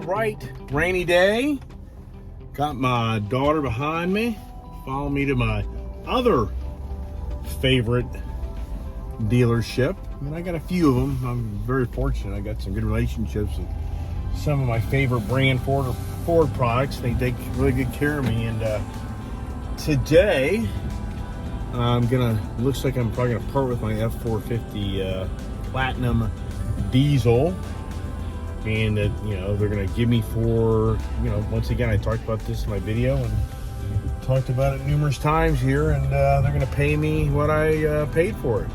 right, rainy day. Got my daughter behind me. Follow me to my other favorite dealership. And I got a few of them. I'm very fortunate. I got some good relationships with some of my favorite brand Ford products. They take really good care of me. And today, looks like I'm probably gonna part with my F450 Platinum diesel. And that, they're gonna give me for, once again, I talked about this in my video and talked about it numerous times here, and they're gonna pay me what I paid for it.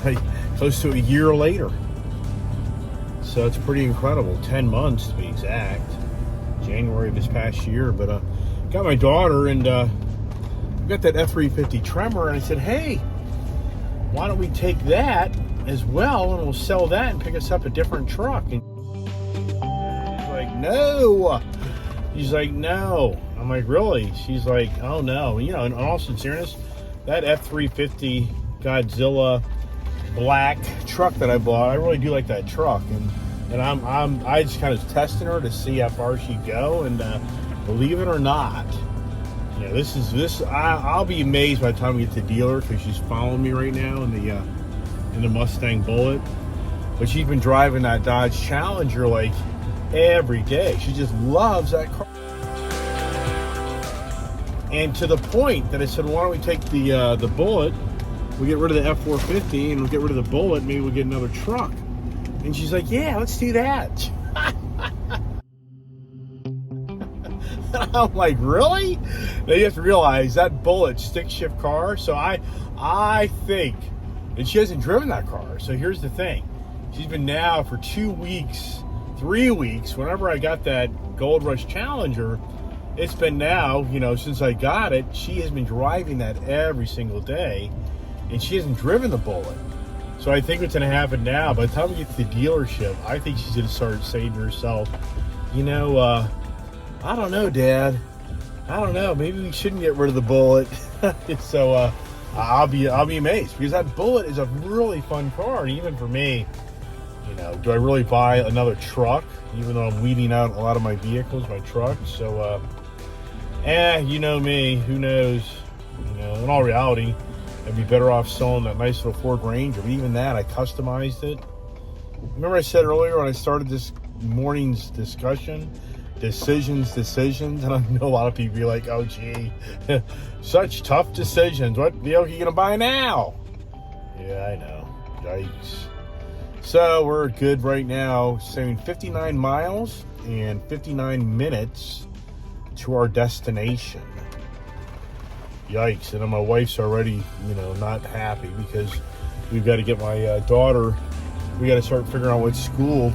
Like, close to a year later. So it's pretty incredible. 10 months to be exact. January of this past year. But got my daughter, and got that F350 Tremor, and I said, hey, why don't we take that as well, and we'll sell that and pick us up a different truck. And she's like, no. She's like, no. I'm like, really? She's like, oh no. In all sincereness, that F350 Godzilla black truck that I bought, I really do like that truck, and I just kind of testing her to see how far she'd go, and believe it or not, I'll be amazed by the time we get to the dealer, because she's following me right now in the Mustang Bullet. But she's been driving that Dodge Challenger like every day. She just loves that car. And to the point that I said, why don't we take the Bullet, we'll get rid of the F450 and we'll get rid of the Bullet, maybe we'll get another truck. And she's like, yeah, let's do that. I'm like, really? Now you have to realize that Bullet stick shift car. So I think, and she hasn't driven that car. So here's the thing. She's been now for 2 weeks, 3 weeks, whenever I got that Gold Rush Challenger, it's been now, since I got it, she has been driving that every single day, and she hasn't driven the Bullet. So I think what's going to happen now, by the time we get to the dealership, I think she's going to start saying to herself, I don't know, Dad. I don't know. Maybe we shouldn't get rid of the Bullet. So I'll be amazed, because that Bullet is a really fun car. And even for me, do I really buy another truck, even though I'm weeding out a lot of my vehicles, my trucks? So, you know me, who knows? In all reality, I'd be better off selling that nice little Ford Ranger. But even that, I customized it. Remember I said earlier when I started this morning's discussion, decisions, and I know a lot of people be like, oh gee, such tough decisions. What vehicle are you gonna buy now? Yeah, I know. Yikes. So we're good right now, saying 59 miles and 59 minutes to our destination. Yikes. And my wife's already, not happy, because we've got to get my daughter, we got to start figuring out what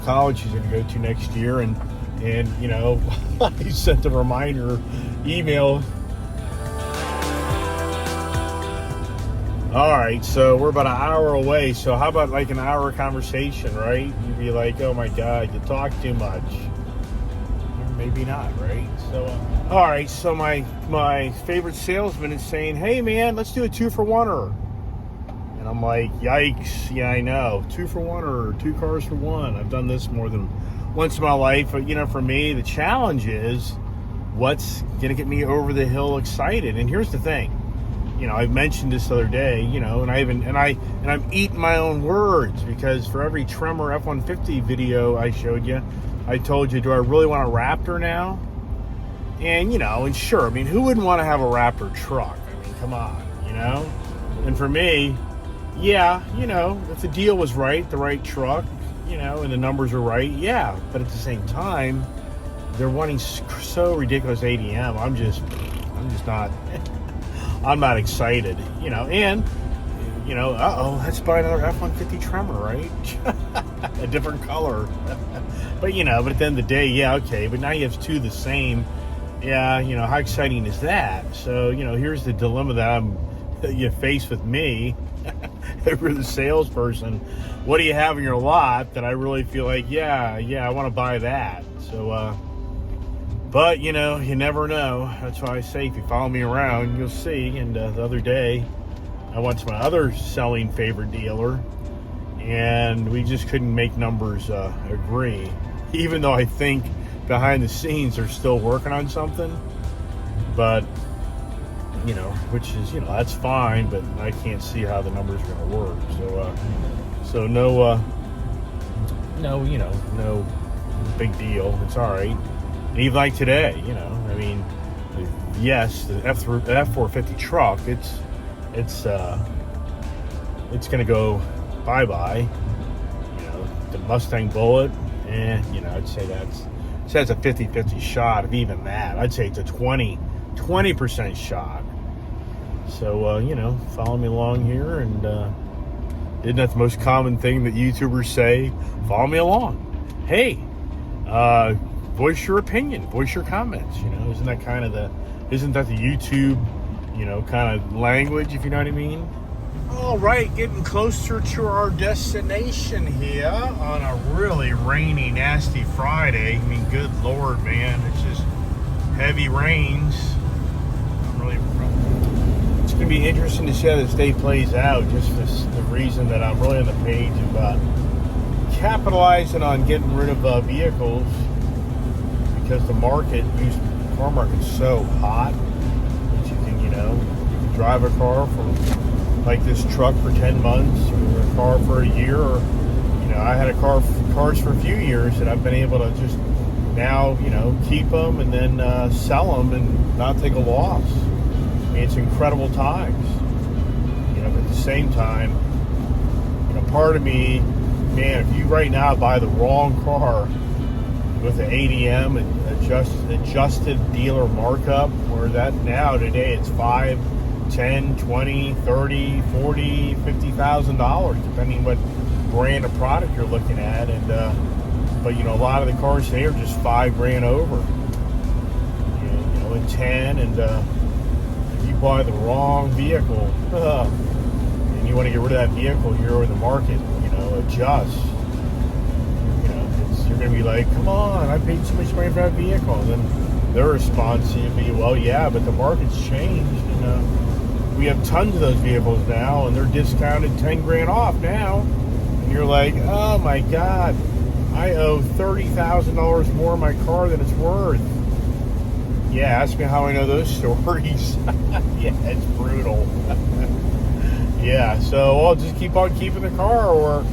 college she's going to go to next year. And I sent a reminder email. All right, so we're about an hour away. So how about like an hour conversation, right? You'd be like, oh my God, you talk too much. Or maybe not, right? So, all right, so my favorite salesman is saying, hey man, let's do a 2-for-1-er. And I'm like, yikes, yeah, I know. 2-for-1-er, 2 cars for one. I've done this more than once in my life. But, for me, the challenge is what's going to get me over the hill excited. And here's the thing. I mentioned this the other day, and I'm eating my own words, because for every Tremor F-150 video I showed you, I told you, do I really want a Raptor now? And, and sure, who wouldn't want to have a Raptor truck? Come on, And for me, yeah, if the deal was right, the right truck, and the numbers are right, yeah. But at the same time, they're wanting so ridiculous ADM. I'm just not... I'm not excited, and, let's buy another F-150 Tremor, right? A different color. But, but at the end of the day, yeah, okay, but now you have two the same. Yeah, how exciting is that? So, here's the dilemma that you face with me. If you're the salesperson, what do you have in your lot that I really feel like, yeah, I want to buy that. So, but, you never know. That's why I say, if you follow me around, you'll see. And the other day, I went to my other selling favorite dealer, and we just couldn't make numbers agree. even though I think behind the scenes they're still working on something. But, you know, which is, you know, that's fine, but I can't see how the numbers are going to work. So no, you know, no big deal. It's all right. And even like today, you know, I mean, yes, the F450 truck, it's going to go bye-bye. You know, the Mustang Bullet, you know, I'd say that's a 50-50 shot, if even that. I'd say it's a 20% shot. So, you know, follow me along here, and isn't that the most common thing that YouTubers say? Follow me along. Hey, voice your opinion, voice your comments. You know, isn't that the YouTube, you know, kind of language, if you know what I mean? All right, getting closer to our destination here on a really rainy, nasty Friday. I mean, good Lord, man, it's just heavy rains. It's going to be interesting to see how this day plays out, just for the reason that I'm really on the page about capitalizing on getting rid of vehicles, because the used car market's so hot that you can drive a car for like this truck for 10 months, or a car for a year, or, you know, I had cars for a few years that I've been able to just now, you know, keep them and then sell them and not take a loss. I mean, it's incredible times, you know, but at the same time, you know, part of me, man, if you right now buy the wrong car with an ADM and adjusted dealer markup, where that now today it's $5, $10, $20, $30, $40, $50,000, depending what brand of product you're looking at. And but you know, a lot of the cars today are just $5,000 over, you know, and 10. And if you buy the wrong vehicle and you want to get rid of that vehicle, you're in the market, you know, adjust. You know, you're going to be like, come on, I paid so much money for that vehicle. And then their response to you would be, well, yeah, but the market's changed, and we have tons of those vehicles now, and they're discounted $10,000 off now. And you're like, oh my God, I owe $30,000 more on my car than it's worth. Yeah, ask me how I know those stories. Yeah, it's brutal. Yeah, so I'll just keep on keeping the car, or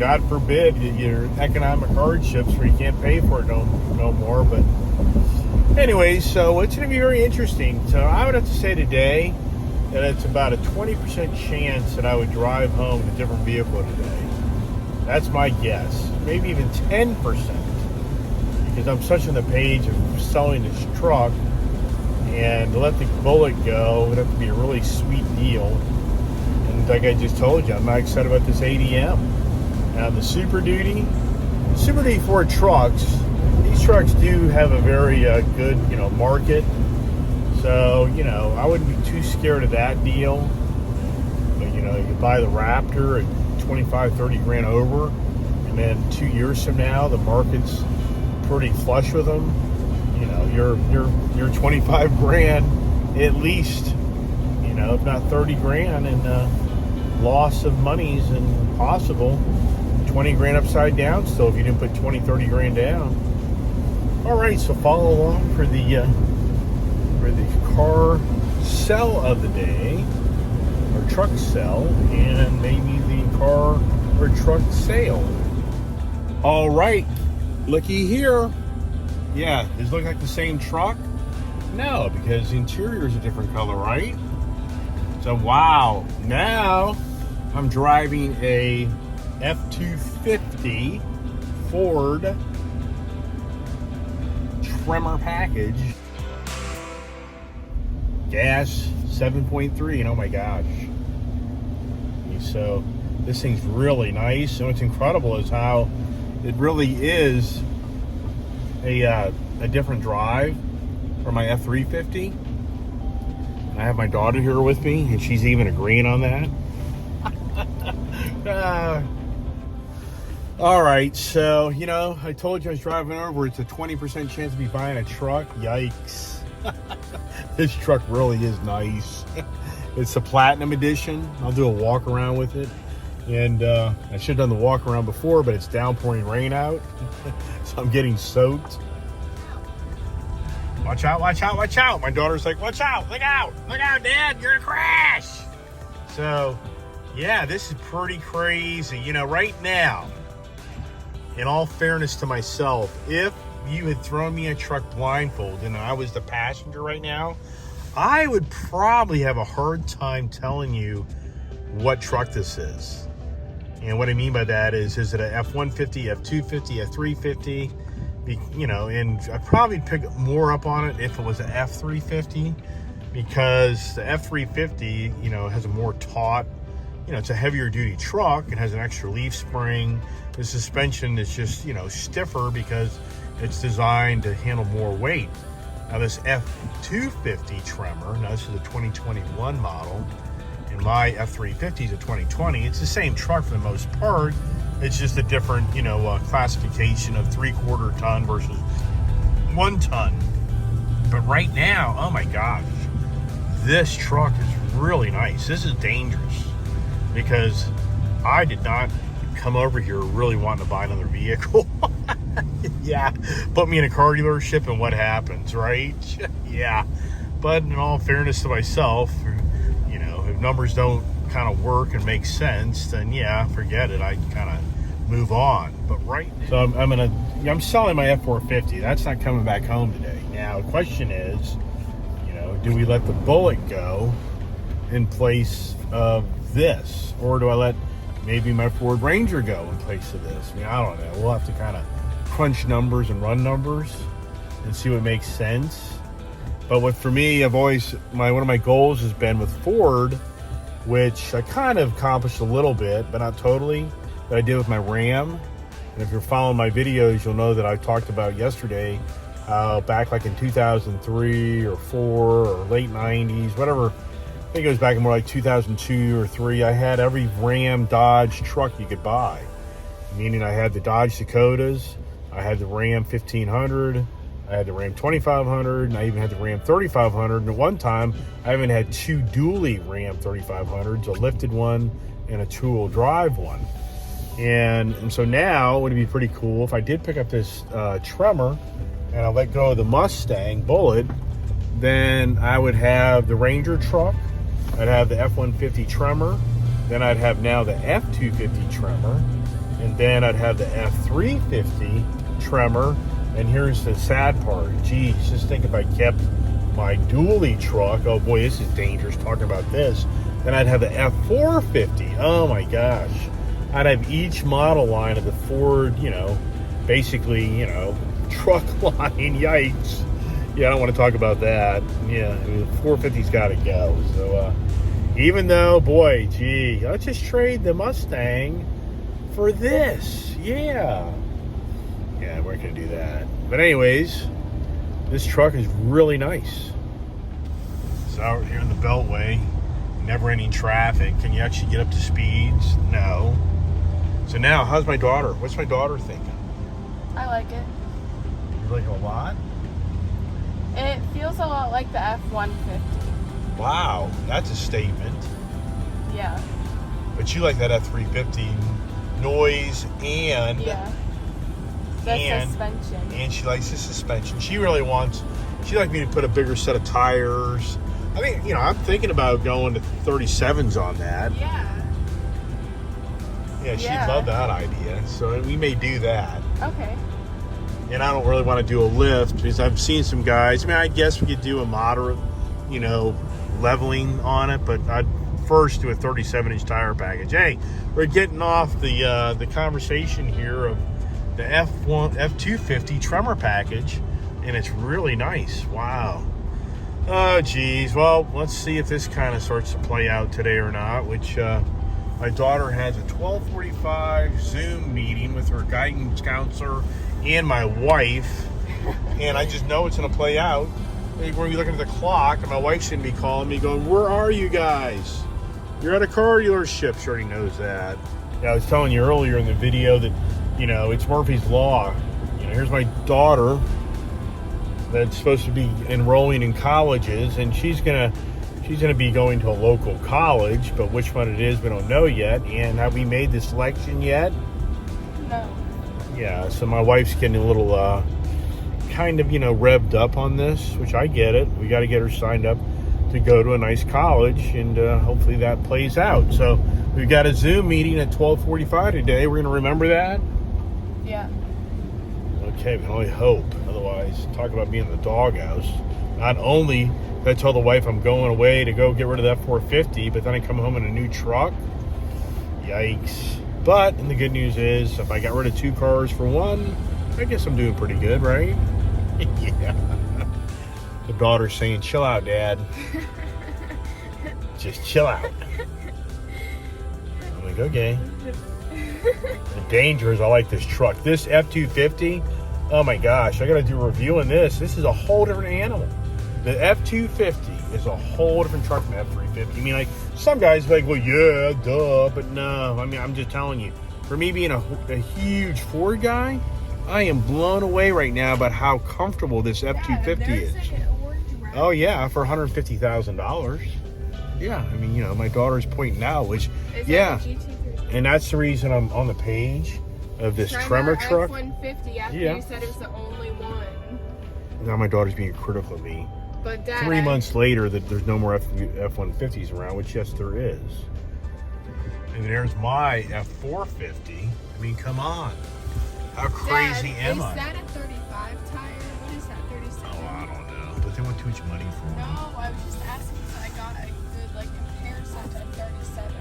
God forbid, your economic hardships where you can't pay for it no more. But anyways, so it's going to be very interesting. So I would have to say today that it's about a 20% chance that I would drive home in a different vehicle today. That's my guess. Maybe even 10%. Because I'm such on the page of selling this truck, and to let the Bullet go would have to be a really sweet deal. And like I just told you, I'm not excited about this ADM. Now the Super Duty Ford trucks, these trucks do have a very good, you know, market. So, you know, I wouldn't be too scared of that deal. But, you know, you buy the Raptor at 25, 30 grand over, and then 2 years from now, the market's pretty flush with them. You know, you're 25 grand at least, you know, if not 30 grand, and loss of money's impossible. 20 grand upside down still if you didn't put 20, 30 grand down. All right, so follow along for the car sell of the day, or truck sell, and maybe the car or truck sale. All right, looky here. Yeah, does it look like the same truck? No, because the interior is a different color, right? So wow, now I'm driving a F250 Ford Tremor package. Gas 7.3, and oh my gosh. So this thing's really nice. And what's incredible is how it really is a different drive from my F350. And I have my daughter here with me, and she's even agreeing on that. All right, so, you know, I told you I was driving over. It's a 20% chance of me buying a truck. Yikes. This truck really is nice. It's a Platinum Edition. I'll do a walk around with it. And I should have done the walk around before, but it's downpouring rain out. So I'm getting soaked. Watch out, watch out, watch out. My daughter's like, watch out, look out, Dad, you're gonna crash. So, yeah, this is pretty crazy. You know, right now, in all fairness to myself, if you had thrown me a truck blindfold and I was the passenger right now, I would probably have a hard time telling you what truck this is. And what I mean by that is it a F-150, F-250, F-350? You know, and I'd probably pick more up on it if it was an F-350, because the F-350, you know, has a more taut, you know, it's a heavier duty truck. It has an extra leaf spring. The suspension is just, you know, stiffer because it's designed to handle more weight. Now this F-250 Tremor, now this is a 2021 model, and my F-350 is a 2020. It's the same truck for the most part. It's just a different, you know, classification of 3/4 ton versus 1 ton. But right now, oh my gosh, this truck is really nice. This is dangerous because I did not come over here really wanting to buy another vehicle. Yeah, put me in a car dealership and what happens, right? Yeah, but in all fairness to myself, you know, if numbers don't kind of work and make sense, then yeah, forget it. I kind of move on. But right now, so I'm selling my F-450. That's not coming back home today. Now the question is, you know, do we let the Bullet go in place of this, or do I let maybe my Ford Ranger go in place of this? I mean, I don't know. We'll have to kind of crunch numbers and run numbers and see what makes sense. But for me, I've always, one of my goals has been with Ford, which I kind of accomplished a little bit, but not totally, that I did with my Ram. And if you're following my videos, you'll know that I talked about yesterday, back like in 2003 or 4 or late 90s, whatever. I think it was back in more like 2002 or 3. I had every Ram, Dodge truck you could buy. Meaning I had the Dodge Dakotas, I had the Ram 1500, I had the Ram 2500, and I even had the Ram 3500. And at one time, I even had 2 dually Ram 3500s, a lifted one and a 2-wheel drive one. And so now it would be pretty cool if I did pick up this Tremor and I let go of the Mustang Bullet, then I would have the Ranger truck, I'd have the F-150 Tremor, then I'd have now the F-250 Tremor, and then I'd have the F-350 Tremor. And here's the sad part. Geez, just think if I kept my dually truck, oh boy, this is dangerous talking about this, then I'd have the F-450. Oh my gosh. I'd have each model line of the Ford, you know, basically, you know, truck line. Yikes. Yeah, I don't want to talk about that. Yeah, I mean, the 450's got to go. So, even though, boy, gee, let's just trade the Mustang for this. Yeah, we're going to do that. But anyways, this truck is really nice. It's out here in the Beltway, never-ending traffic. Can you actually get up to speeds? No. So now, how's my daughter? What's my daughter thinking? I like it. You like it a lot? It feels a lot like the F-150. Wow, that's a statement. Yeah. But you like that F-350 noise and... Yeah. The suspension. And she likes the suspension. She'd like me to put a bigger set of tires. I think, you know, I'm thinking about going to 37s on that. Yeah. Yeah, she'd love that idea. So we may do that. Okay. And I don't really want to do a lift because I've seen some guys. I mean, I guess we could do a moderate, you know, leveling on it, but I'd first do a 37-inch tire package. Hey, we're getting off the conversation here of the F-250 Tremor package, and it's really nice. Wow. Oh, geez. Well, let's see if this kind of starts to play out today or not, which my daughter has a 12:45 Zoom meeting with her guidance counselor and my wife, and I just know it's going to play out. We're going to be looking at the clock, and my wife's going to be calling me going, where are you guys? You're at a car dealership. She already knows that. Yeah, I was telling you earlier in the video that, you know, it's Murphy's Law. You know, here's my daughter that's supposed to be enrolling in colleges, and she's gonna be going to a local college, but which one it is, we don't know yet. And have we made the selection yet? No. Yeah, so my wife's getting a little kind of, revved up on this, which I get it. We got to get her signed up to go to a nice college, and hopefully that plays out. So we've got a Zoom meeting at 12:45 today. We're going to remember that? Yeah. Okay, we can only hope. Otherwise, talk about being in the doghouse. Not only did I tell the wife I'm going away to go get rid of that 450, but then I come home in a new truck. Yikes. But, and the good news is, if I got rid of 2 cars for 1, I guess I'm doing pretty good, right? Yeah. The daughter's saying, chill out, Dad. Just chill out. I'm like, okay. The danger is I like this truck. This F-250, oh my gosh, I got to do a review on this. This is a whole different animal. The F-250 is a whole different truck from the F-350. I mean, like, some guys are like, well, yeah, duh, but no. I mean, I'm just telling you, for me being a huge Ford guy, I am blown away right now about how comfortable this F-250 is. Oh, yeah, for $150,000. Yeah, I mean, my daughter's pointing out, which, yeah. And that's the reason I'm on the page of this Tremor truck. F-150 after you said it was the only one. Now my daughter's being critical of me. But Dad, 3 months later, that there's no more F-150s around, which yes, there is. And there's my F-450. I mean, come on. How crazy am I? Is that a 35 tire? What is that, 37? Oh, I don't know. But they want too much money for them. No, I was just asking because I got a good comparison to 37.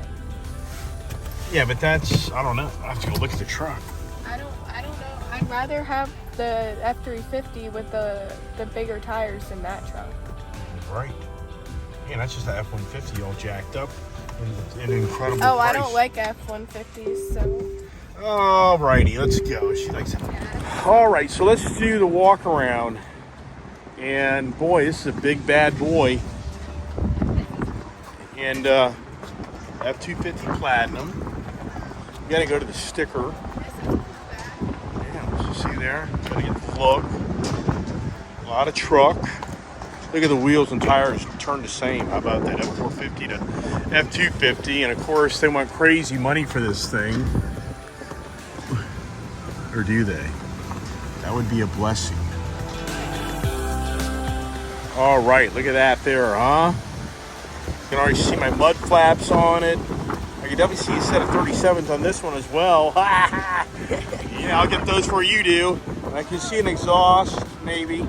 Yeah, but that's, I don't know. I have to go look at the truck. I don't know. I'd rather have the F-350 with the bigger tires than that truck. Right. Yeah, that's just the F-150 all jacked up and incredible Oh, price. I don't like F-150s, so... Alrighty, let's go. She likes it. Alright, so let's do the walk around. And boy, this is a big bad boy. And F-250 Platinum. You gotta go to the sticker. Yeah, see there? Gotta get the plug. A lot of truck. Look at the wheels and tires turn the same. How about that? F-450 to F-250. And of course, they want crazy money for this thing. Or do they? That would be a blessing. All right, look at that there, huh? You can already see my mud flaps on it. I can definitely see a set of 37s on this one as well. Yeah, I'll get those before you do. I can see an exhaust, maybe.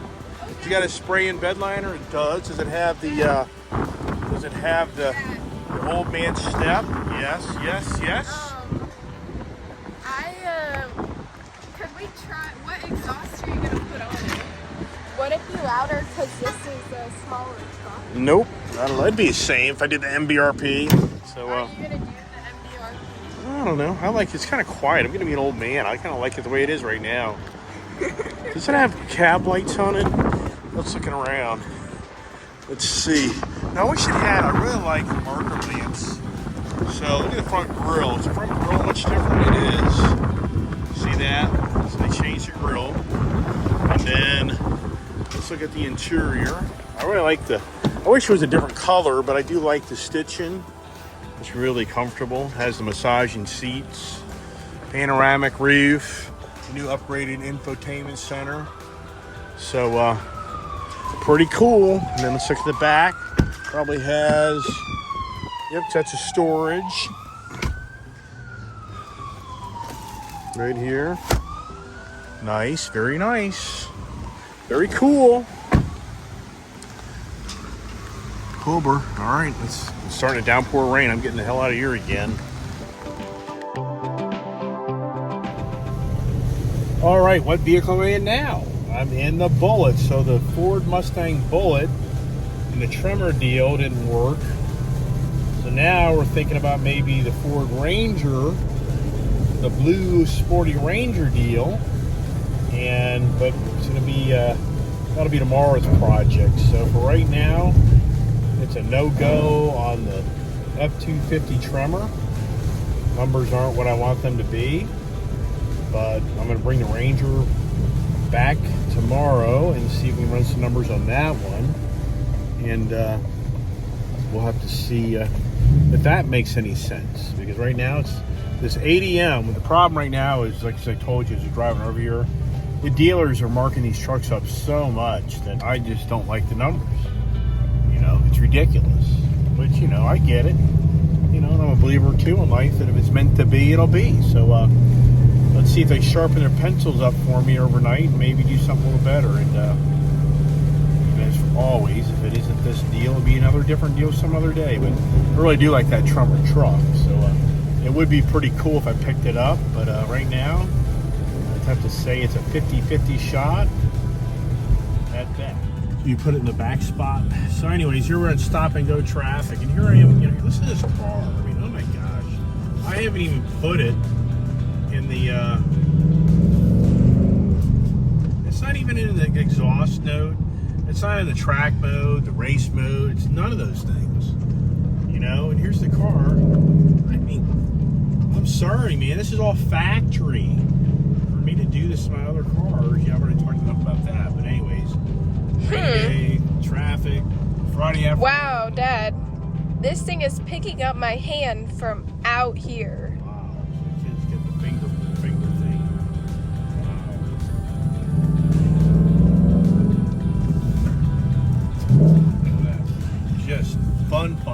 You got a spray in bed liner? It does. Does it have the old man step? Yes, yes, yes. What exhaust are you going to put on it? Would it be louder because this is a smaller truck? Nope. It'd be the same if I did the MBRP. So, are you going to do the MBRP? I don't know. I like it's kind of quiet. I'm going to be an old man. I kind of like it the way it is right now. Does it have cab lights on it? Let's looking around. Let's see. Now, I wish it had. I really like the Markup lamps. So, look at the front grille. Is the front grille much different? It is. See that? So they changed the grille. And then let's look at the interior. I really like I wish it was a different color, but I do like the stitching. It's really comfortable. Has the massaging seats, panoramic roof, new upgraded infotainment center. So pretty cool. And then let's look at the back. Probably has, yep, that's a storage. Right here. Nice, very nice. Very cool. Cooper. All right, it's starting to downpour rain. I'm getting the hell out of here again. All right, what vehicle am I in now? I'm in the Bullet. So the Ford Mustang Bullet and the Tremor deal didn't work. So now we're thinking about maybe the Ford Ranger, the blue sporty Ranger deal. But it's gonna be that'll be tomorrow's project. So for right now, it's a no-go on the F-250 Tremor. Numbers aren't what I want them to be, but I'm going to bring the Ranger back tomorrow and see if we can run some numbers on that one. And we'll have to see if that makes any sense. Because right now it's this ADM. The problem right now is, like as I told you, as you're driving over here, the dealers are marking these trucks up so much that I just don't like the numbers. You know, it's ridiculous. But, you know, I get it. You know, and I'm a believer, too, in life, that if it's meant to be, it'll be. So, let's see if they sharpen their pencils up for me overnight and maybe do something a little better. And, as always, if it isn't this deal, it'll be another different deal some other day. But I really do like that Tremor truck. So, it would be pretty cool if I picked it up. But right now, I'd have to say it's a 50-50 shot at that. You put it in the back spot. So anyways, here we're in stop and go traffic, and here I am. You know, listen to this car. I mean, oh my gosh, I haven't even put it in the. It's not even in the exhaust mode. It's not in the track mode, the race mode. It's none of those things. You know. And here's the car. I mean, I'm sorry, man. This is all factory. For me to do this to my other cars, yeah, I've already talked enough about that. But anyways. Day, traffic, Friday afternoon. Wow, Dad. This thing is picking up my hand from out here. Wow, so the kids get the finger thing. Wow. Just fun. I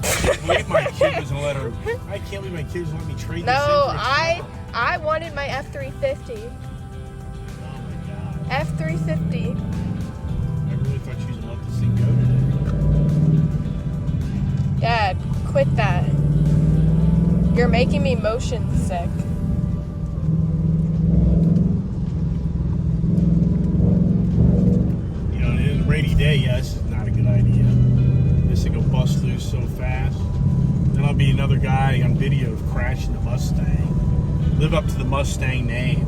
can't believe my kid was gonna let her. I can't believe my kid was gonna let me trade this in for a car. I wanted my F350. F350. I really thought she was gonna let this thing go today. Dad, quit that. You're making me motion sick. You know, in a rainy day, yeah, this is not a good idea. This thing will bust loose so fast. Then I'll be another guy on video crashing the Mustang. Live up to the Mustang name.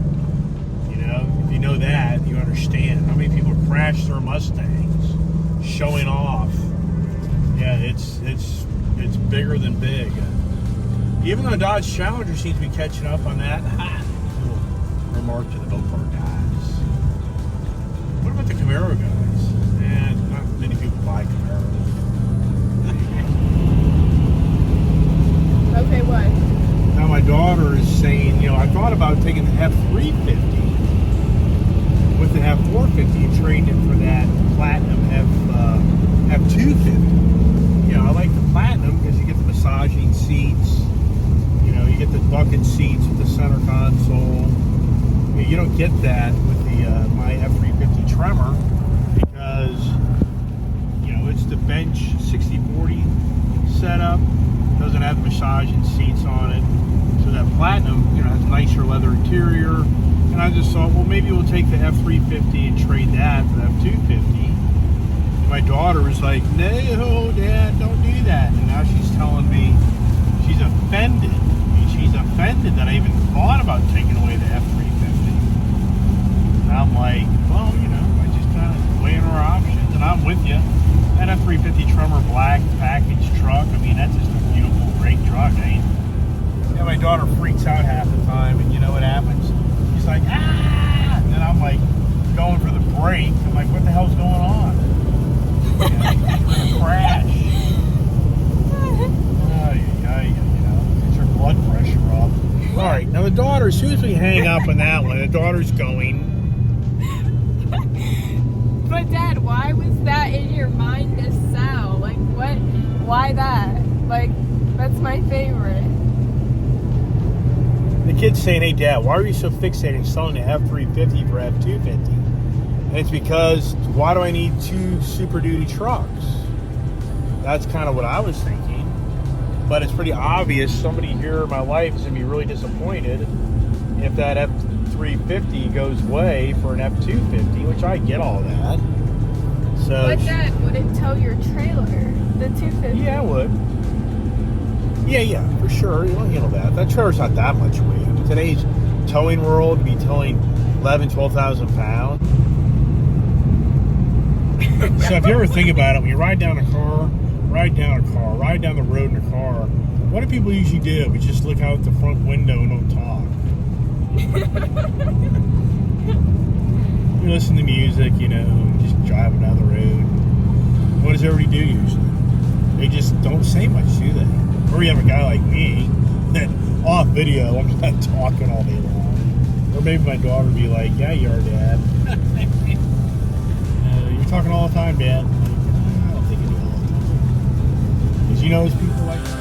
You know, if you know that, you understand how many people crash their Mustangs, showing off. Yeah, it's bigger than big. Even though Dodge Challenger seems to be catching up on that. Little remark to the Mopar guys. What about the Camaro guys? Not many people buy Camaros. Okay, what? Now my daughter is saying, you know, I thought about taking the F350 with the F450 and trading it for that Platinum F250. You know, I like the Platinum because you get the massaging seats. You know, you get the bucket seats with the center console. You don't get that with the my F350 Tremor because, you know, it's the bench 60/40 setup. Doesn't have the massaging seats on it. So that Platinum, you know, has a nicer leather interior. And I just thought, well, maybe we'll take the F350 and trade that for the F250. And my daughter was like, no, Dad, don't do that. And now she's telling me she's offended. I mean, she's offended that I even thought about taking away the F350. And I'm like, well, you know, I just kind of weighing our options. And I'm with you. That F350 Tremor black package truck, I mean, that's just a beautiful, great truck, ain't it? Yeah, my daughter freaks out half the time, and you know what happens? She's like, ah! And then I'm like, going for the brake. I'm like, what the hell's going on? Yeah, she's going to crash. You know, get your blood pressure up. All right, now the daughter, as soon as we hang up on that one, the daughter's going. But Dad, why was that in your mind to sell? Like, what? Why that? Like, that's my favorite. The kid's saying, hey, Dad, why are you so fixated on selling the F350 for F250? And it's because, why do I need two Super Duty trucks? That's kind of what I was thinking. But it's pretty obvious somebody here in my life is going to be really disappointed if that F350 goes away for an F250, which I get all that. So, But Dad, would it tow your trailer, the 250? Yeah, it would. Yeah, for sure. You'll handle that. That trailer's not that much weight. In today's towing world, to be towing 11,000, 12,000 pounds. So if you ever think about it, when you ride down the road in a car, what do people usually do? We just look out the front window and don't talk. We listen to music, you know, just driving down the road. What does everybody do usually? They just don't say much, do they? Or you have a guy like me that on video I'm not talking all day long. Or maybe my daughter would be like, yeah, you are, Dad. You're talking all the time, Dad. I'm like, I don't think you do all the time. Because you know those people like that.